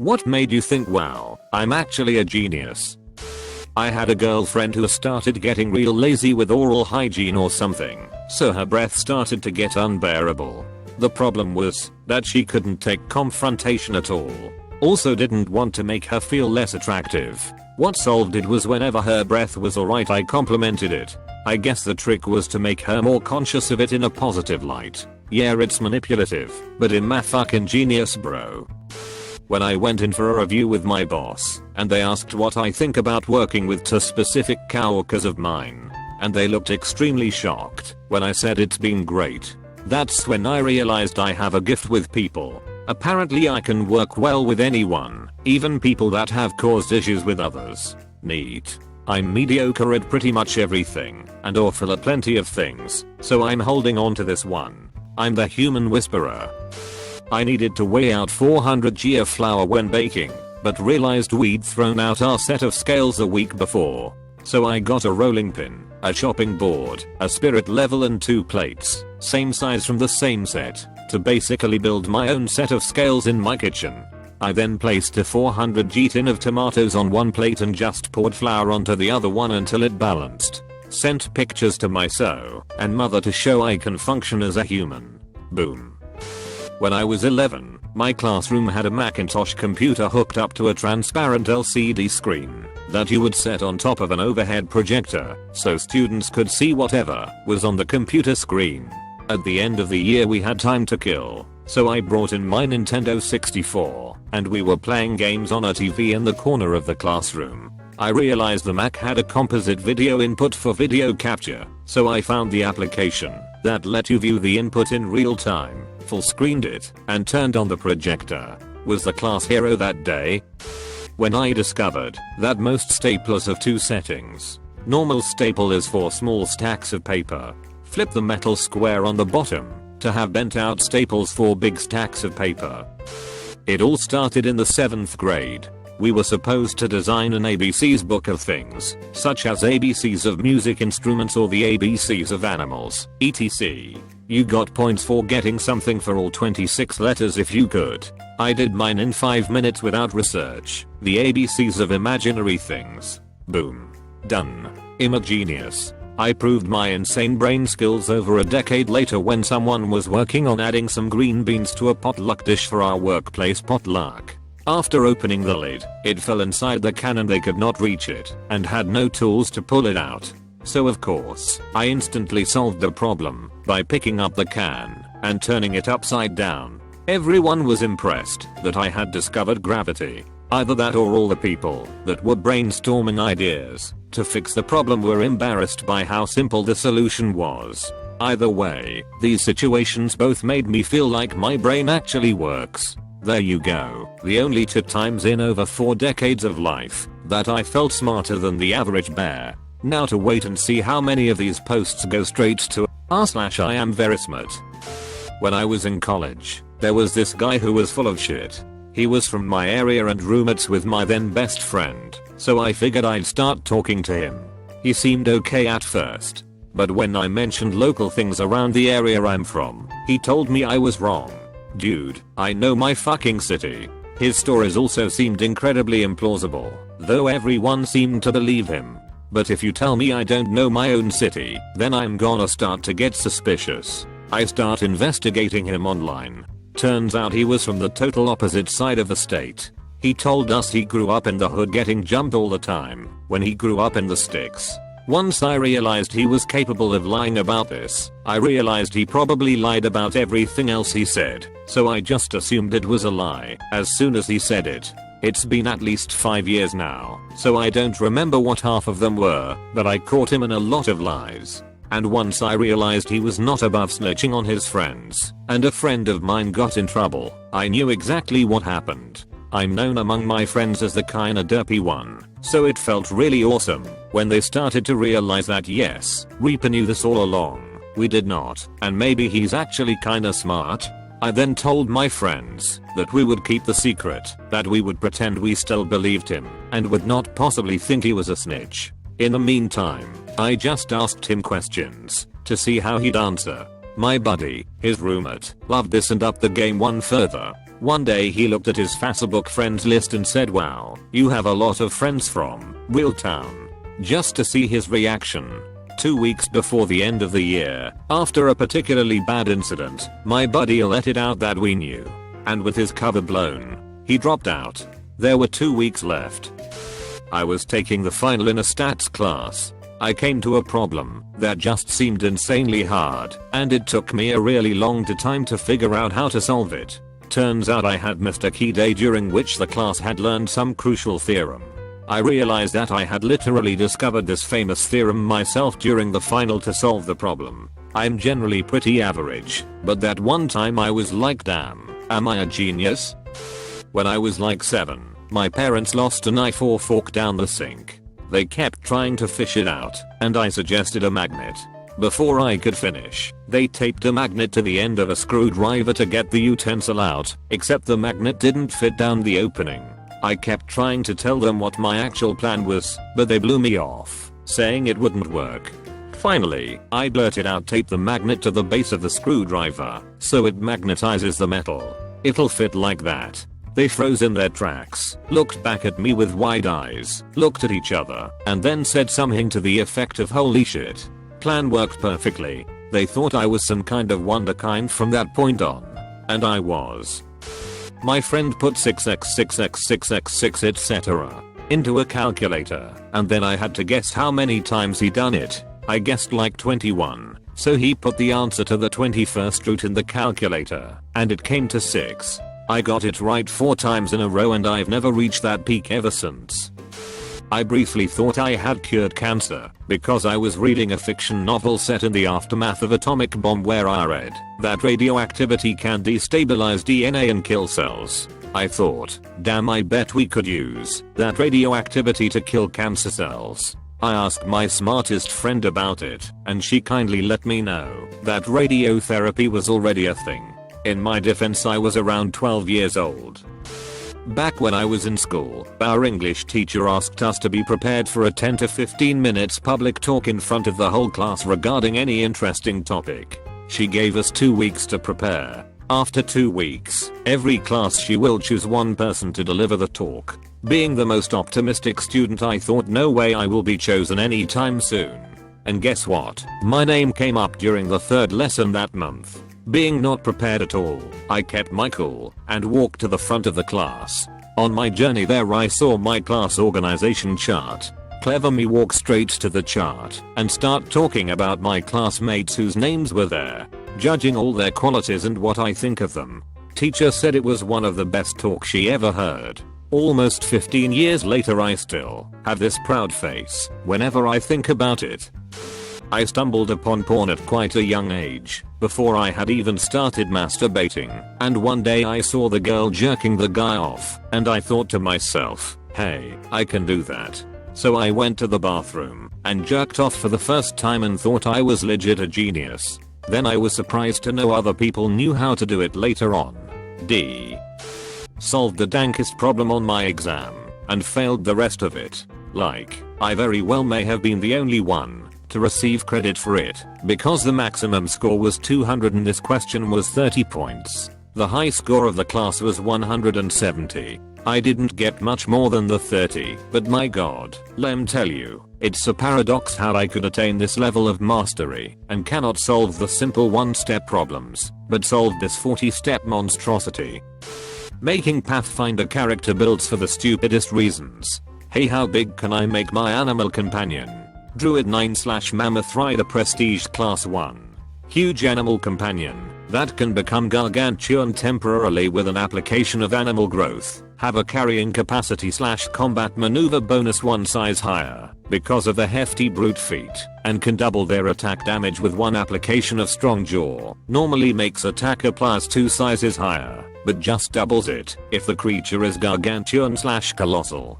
What made you think, wow, I'm actually a genius? I had a girlfriend who started getting real lazy with oral hygiene or something, so her breath started to get unbearable. The problem was that she couldn't take confrontation at all. Also didn't want to make her feel less attractive. What solved it was whenever her breath was alright I complimented it. I guess the trick was to make her more conscious of it in a positive light. Yeah, it's manipulative, but I'm a fucking genius, bro. When I went in for a review with my boss, and they asked what I think about working with two specific coworkers of mine, and they looked extremely shocked when I said it's been great. That's when I realized I have a gift with people. Apparently I can work well with anyone, even people that have caused issues with others. Neat. I'm mediocre at pretty much everything, and awful at plenty of things, so I'm holding on to this one. I'm the human whisperer. I needed to weigh out 400g of flour when baking, but realized we'd thrown out our set of scales a week before. So I got a rolling pin, a chopping board, a spirit level and 2 plates, same size from the same set, to basically build my own set of scales in my kitchen. I then placed a 400g tin of tomatoes on one plate and just poured flour onto the other one until it balanced. Sent pictures to my so and mother to show I can function as a human. Boom. When I was 11, my classroom had a Macintosh computer hooked up to a transparent LCD screen that you would set on top of an overhead projector so students could see whatever was on the computer screen. At the end of the year we had time to kill, so I brought in my Nintendo 64 and we were playing games on a TV in the corner of the classroom. I realized the Mac had a composite video input for video capture, so I found the application that let you view the input in real time, full screened it, and turned on the projector. Was the class hero that day? When I discovered that most staplers have 2 settings. Normal staple is for small stacks of paper. Flip the metal square on the bottom to have bent out staples for big stacks of paper. It all started in the 7th grade. We were supposed to design an ABCs book of things, such as ABCs of music instruments or the ABCs of animals, etc. You got points for getting something for all 26 letters if you could. I did mine in 5 minutes without research. The ABCs of imaginary things. Boom. Done. I'm a genius. I proved my insane brain skills over a decade later when someone was working on adding some green beans to a potluck dish for our workplace potluck. After opening the lid, it fell inside the can and they could not reach it and had no tools to pull it out. So of course, I instantly solved the problem by picking up the can and turning it upside down. Everyone was impressed that I had discovered gravity. Either that or all the people that were brainstorming ideas to fix the problem were embarrassed by how simple the solution was. Either way, these situations both made me feel like my brain actually works. There you go, the only 2 times in over 4 decades of life that I felt smarter than the average bear. Now to wait and see how many of these posts go straight to r/I am very smart. When I was in college, there was this guy who was full of shit. He was from my area and roommates with my then best friend, so I figured I'd start talking to him. He seemed okay at first, but when I mentioned local things around the area I'm from, he told me I was wrong. Dude, I know my fucking city. His stories also seemed incredibly implausible, though everyone seemed to believe him. But if you tell me I don't know my own city, then I'm gonna start to get suspicious. I start investigating him online. Turns out he was from the total opposite side of the state. He told us he grew up in the hood getting jumped all the time when he grew up in the sticks. Once I realized he was capable of lying about this, I realized he probably lied about everything else he said, so I just assumed it was a lie as soon as he said it. It's been at least 5 years now, so I don't remember what half of them were, but I caught him in a lot of lies. And once I realized he was not above snitching on his friends, and a friend of mine got in trouble, I knew exactly what happened. I'm known among my friends as the kinda derpy one, so it felt really awesome when they started to realize that yes, Reaper knew this all along. We did not, and maybe he's actually kinda smart. I then told my friends that we would keep the secret, that we would pretend we still believed him, and would not possibly think he was a snitch. In the meantime, I just asked him questions to see how he'd answer. My buddy, his roommate, loved this and upped the game one further. One day he looked at his Facebook friends list and said, "Wow, you have a lot of friends from real town." Just to see his reaction. 2 weeks before the end of the year, after a particularly bad incident, my buddy let it out that we knew. And with his cover blown, he dropped out. There were 2 weeks left. I was taking the final in a stats class. I came to a problem that just seemed insanely hard, and it took me a really long time to figure out how to solve it. Turns out I had missed a key day during which the class had learned some crucial theorem. I realized that I had literally discovered this famous theorem myself during the final to solve the problem. I'm generally pretty average, but that one time I was like, damn, am I a genius? When I was like 7, my parents lost a knife or fork down the sink. They kept trying to fish it out, and I suggested a magnet. Before I could finish, they taped a magnet to the end of a screwdriver to get the utensil out, except the magnet didn't fit down the opening. I kept trying to tell them what my actual plan was, but they blew me off, saying it wouldn't work. Finally, I blurted out, "Tape the magnet to the base of the screwdriver, so it magnetizes the metal. It'll fit like that." They froze in their tracks, looked back at me with wide eyes, looked at each other, and then said something to the effect of, "Holy shit. Plan worked perfectly." They thought I was some kind of wonderkind from that point on. And I was. My friend put 6x6x6x6 etc. into a calculator, and then I had to guess how many times he done it. I guessed like 21, so he put the answer to the 21st root in the calculator, and it came to 6. I got it right 4 times in a row, and I've never reached that peak ever since. I briefly thought I had cured cancer because I was reading a fiction novel set in the aftermath of atomic bomb where I read that radioactivity can destabilize DNA and kill cells. I thought, damn, I bet we could use that radioactivity to kill cancer cells. I asked my smartest friend about it, and she kindly let me know that radiotherapy was already a thing. In my defense, I was around 12 years old. Back when I was in school, our English teacher asked us to be prepared for a 10 to 15 minutes public talk in front of the whole class regarding any interesting topic. She gave us 2 weeks to prepare. After 2 weeks, every class she will choose one person to deliver the talk. Being the most optimistic student, I thought, no way I will be chosen anytime soon. And guess what? My name came up during the 3rd lesson that month. Being not prepared at all, I kept my cool and walked to the front of the class. On my journey there, I saw my class organization chart. Clever me walk straight to the chart and start talking about my classmates whose names were there, judging all their qualities and what I think of them. Teacher said it was one of the best talks she ever heard. Almost 15 years later, I still have this proud face whenever I think about it. I stumbled upon porn at quite a young age, before I had even started masturbating, and one day I saw the girl jerking the guy off, and I thought to myself, hey, I can do that. So I went to the bathroom and jerked off for the first time and thought I was legit a genius. Then I was surprised to know other people knew how to do it later on. D. Solved the dankest problem on my exam, and failed the rest of it. Like, I very well may have been the only one to receive credit for it, because the maximum score was 200 and this question was 30 points. The high score of the class was 170. I didn't get much more than the 30, but my god, lem tell you, it's a paradox how I could attain this level of mastery and cannot solve the simple 1-step problems, but solve this 40-step monstrosity. Making Pathfinder character builds for the stupidest reasons. Hey, how big can I make my animal companion? Druid 9/Mammoth Rider Prestige Class 1. Huge animal companion that can become gargantuan temporarily with an application of animal growth. Have a carrying capacity / combat maneuver bonus 1 size higher because of the hefty brute feet, and can double their attack damage with 1 application of strong jaw. Normally makes attacker plus 2 sizes higher, but just doubles it if the creature is gargantuan / colossal.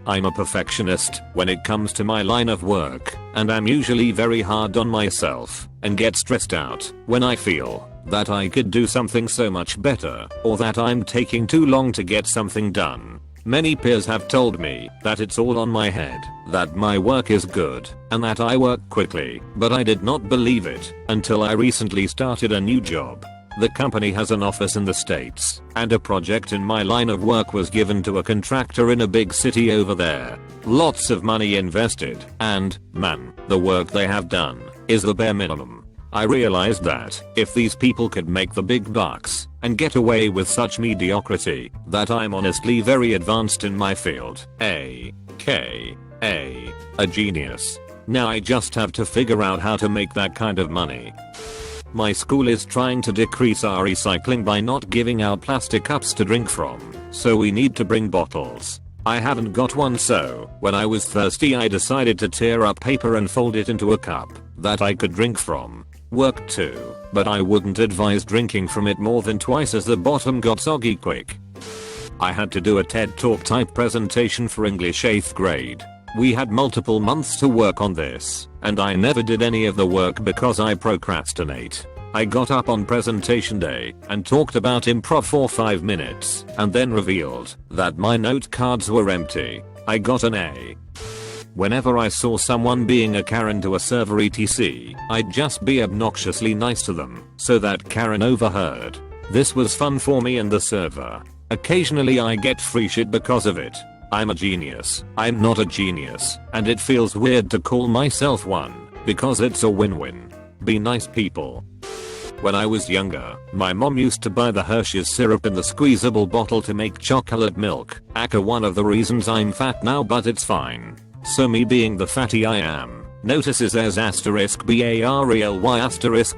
I'm a perfectionist when it comes to my line of work, and I'm usually very hard on myself and get stressed out when I feel that I could do something so much better, or that I'm taking too long to get something done. Many peers have told me that it's all on my head, that my work is good, and that I work quickly, but I did not believe it until I recently started a new job. The company has an office in the States, and a project in my line of work was given to a contractor in a big city over there. Lots of money invested, and, man, the work they have done is the bare minimum. I realized that if these people could make the big bucks and get away with such mediocrity, that I'm honestly very advanced in my field. A genius. Now I just have to figure out how to make that kind of money. My school is trying to decrease our recycling by not giving out plastic cups to drink from, so we need to bring bottles. I haven't got one, so when I was thirsty I decided to tear up paper and fold it into a cup that I could drink from. Worked too, but I wouldn't advise drinking from it more than twice as the bottom got soggy quick. I had to do a TED Talk type presentation for English 8th grade. We had multiple months to work on this, and I never did any of the work because I procrastinate. I got up on presentation day and talked about improv for 5 minutes and then revealed that my note cards were empty. I got an A. Whenever I saw someone being a Karen to a server etc, I'd just be obnoxiously nice to them so that Karen overheard. This was fun for me and the server. Occasionally I get free shit because of it. I'm a genius. I'm not a genius, and it feels weird to call myself one, because it's a win-win. Be nice people. When I was younger, my mom used to buy the Hershey's syrup in the squeezable bottle to make chocolate milk. Aka one of the reasons I'm fat now, but it's fine. So me being the fatty I am, notices as *BARELY*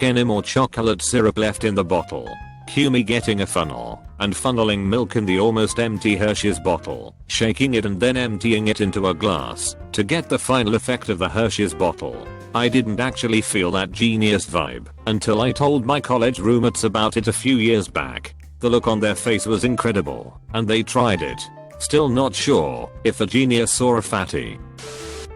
any more chocolate syrup left in the bottle. Cue me getting a funnel and funneling milk in the almost empty Hershey's bottle, shaking it and then emptying it into a glass to get the final effect of the Hershey's bottle. I didn't actually feel that genius vibe until I told my college roommates about it a few years back. The look on their face was incredible, and they tried it. Still not sure if a genius or a fatty.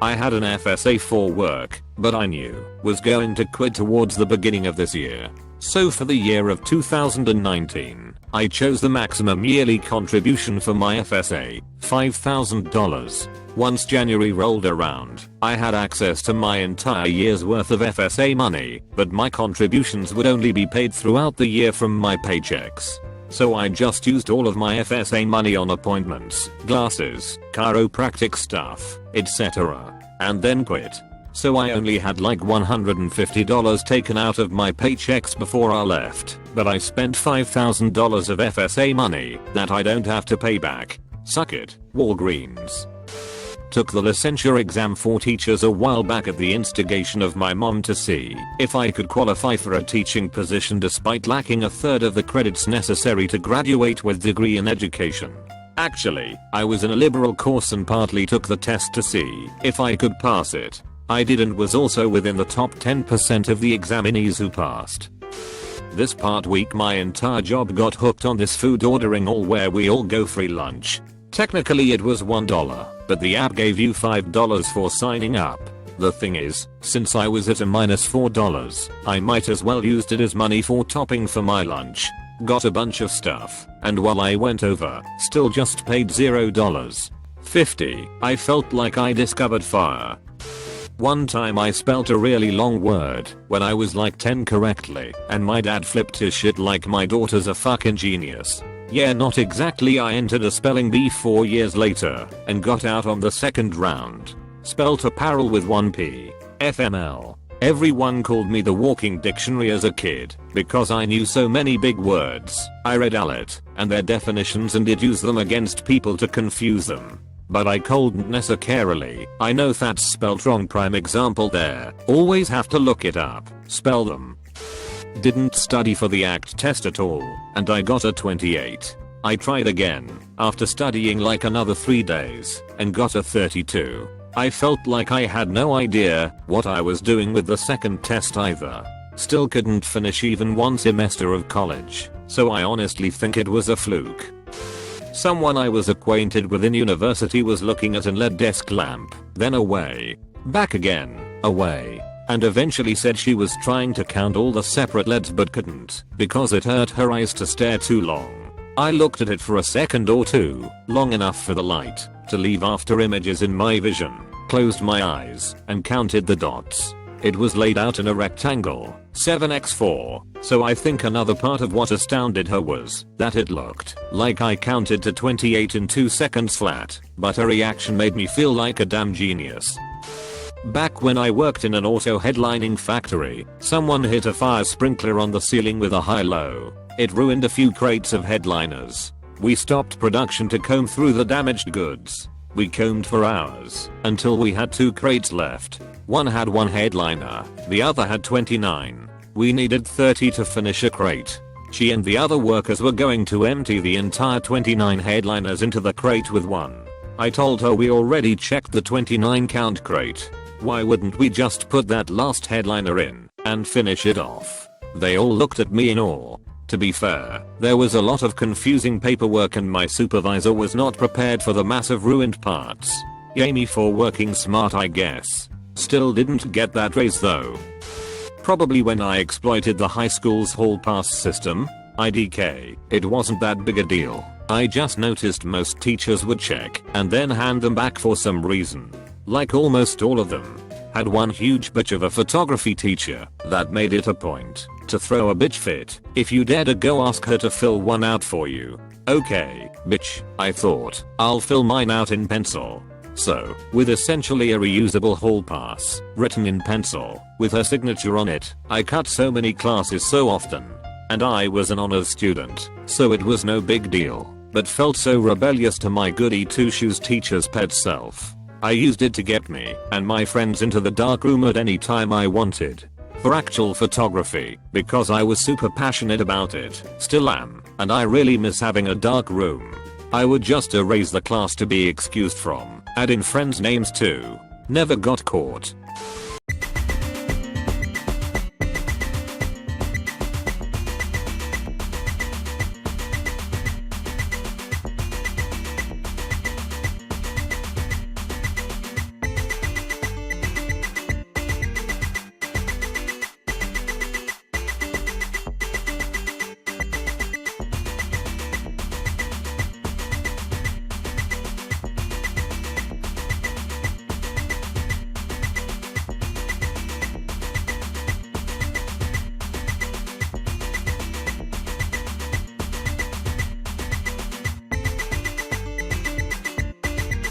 I had an FSA for work, but I knew was going to quit towards the beginning of this year. So for the year of 2019, I chose the maximum yearly contribution for my FSA, $5,000. Once January rolled around, I had access to my entire year's worth of FSA money, but my contributions would only be paid throughout the year from my paychecks. So I just used all of my FSA money on appointments, glasses, chiropractic stuff, etc. and then quit. So I only had like $150 taken out of my paychecks before I left, but I spent $5,000 of FSA money that I don't have to pay back. Suck it, Walgreens. Took the licensure exam for teachers a while back at the instigation of my mom to see if I could qualify for a teaching position despite lacking a third of the credits necessary to graduate with degree in education. Actually, I was in a liberal course and partly took the test to see if I could pass it. I did and was also within the top 10% of the examinees who passed. This part week my entire job got hooked on this food ordering all where we all go free lunch. Technically it was $1, but the app gave you $5 for signing up. The thing is, since I was at a -$4, I might as well used it as money for topping for my lunch. Got a bunch of stuff, and while I went over, still just paid $0.50. I felt like I discovered fire. One time I spelt a really long word when I was like 10 correctly, and my dad flipped his shit like my daughter's a fucking genius. Yeah, not exactly. I entered a spelling bee 4 years later and got out on the second round. Spelt apparel with 1 P. FML. Everyone called me the walking dictionary as a kid because I knew so many big words. I read AskReddit and their definitions and did use them against people to confuse them. But I couldn't necessarily. I know that's spelled wrong. Prime example there. Always have to look it up. Spell them. Didn't study for the ACT test at all, and I got a 28. I tried again, after studying like another 3 days, and got a 32. I felt like I had no idea what I was doing with the second test either. Still couldn't finish even 1 semester of college, so I honestly think it was a fluke. Someone I was acquainted with in university was looking at an LED desk lamp, then away, back again, away, and eventually said she was trying to count all the separate LEDs but couldn't because it hurt her eyes to stare too long. I looked at it for a second or two, long enough for the light to leave after images in my vision, closed my eyes, and counted the dots. It was laid out in a rectangle, 7x4. So I think another part of what astounded her was that it looked like I counted to 28 in 2 seconds flat, but her reaction made me feel like a damn genius. Back when I worked in an auto headlining factory, someone hit a fire sprinkler on the ceiling with a high-low. It ruined a few crates of headliners. We stopped production to comb through the damaged goods. We combed for hours until we had 2 crates left. One had 1 headliner, the other had 29. We needed 30 to finish a crate. She and the other workers were going to empty the entire 29 headliners into the crate with 1. I told her we already checked the 29 count crate. Why wouldn't we just put that last headliner in and finish it off? They all looked at me in awe. To be fair, there was a lot of confusing paperwork and my supervisor was not prepared for the massive ruined parts. Yay me for working smart, I guess. Still didn't get that raise though. Probably when I exploited the high school's hall pass system. IDK, it wasn't that big a deal. I just noticed most teachers would check and then hand them back for some reason. Like almost all of them. Had one huge bitch of a photography teacher that made it a point to throw a bitch fit if you dare to go ask her to fill one out for you. Okay, bitch, I thought, I'll fill mine out in pencil. So, with essentially a reusable hall pass, written in pencil, with her signature on it, I cut so many classes so often. And I was an honors student, so it was no big deal, but felt so rebellious to my goody two-shoes teacher's pet self. I used it to get me and my friends into the darkroom at any time I wanted. For actual photography, because I was super passionate about it, still am, and I really miss having a dark room. I would just erase the class to be excused from, add in friends' names too. Never got caught.